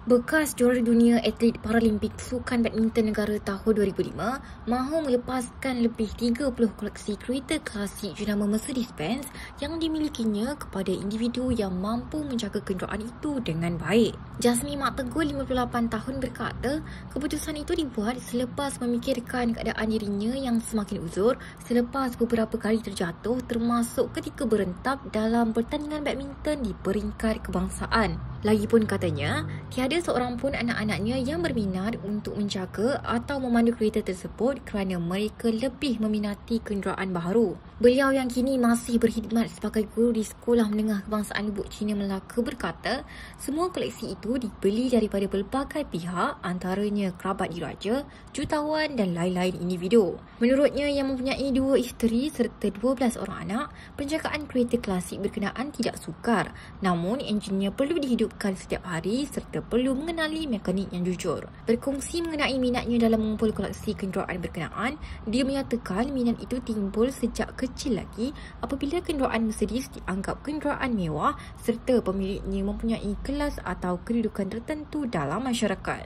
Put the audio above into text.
Bekas juara dunia atlet Paralimpik Sukan Badminton Negara tahun 2005 mahu melepaskan lebih 30 koleksi kereta klasik jenama Mercedes-Benz yang dimilikinya kepada individu yang mampu menjaga kenderaan itu dengan baik. Jasmi Mak Teguh, 58 tahun berkata, keputusan itu dibuat selepas memikirkan keadaan dirinya yang semakin uzur selepas beberapa kali terjatuh, termasuk ketika berentap dalam pertandingan badminton di peringkat kebangsaan. Lagipun katanya, tiada seorang pun anak-anaknya yang berminat untuk menjaga atau memandu kereta tersebut kerana mereka lebih meminati kenderaan baharu. Beliau yang kini masih berkhidmat sebagai guru di Sekolah Menengah Kebangsaan Lubuk Cina Melaka berkata, semua koleksi itu dibeli daripada pelbagai pihak, antaranya kerabat diraja, jutawan dan lain-lain individu. Menurutnya, yang mempunyai 2 isteri serta 12 orang anak, penjagaan kereta klasik berkenaan tidak sukar, namun enjinnya perlu dihidupkan setiap hari serta perlu mengenali mekanik yang jujur. Berkongsi mengenai minatnya dalam mengumpul koleksi kenderaan berkenaan, dia menyatakan minat itu timbul sejak kecil lagi apabila kenderaan Mercedes dianggap kenderaan mewah serta pemiliknya mempunyai kelas atau kedudukan tertentu dalam masyarakat.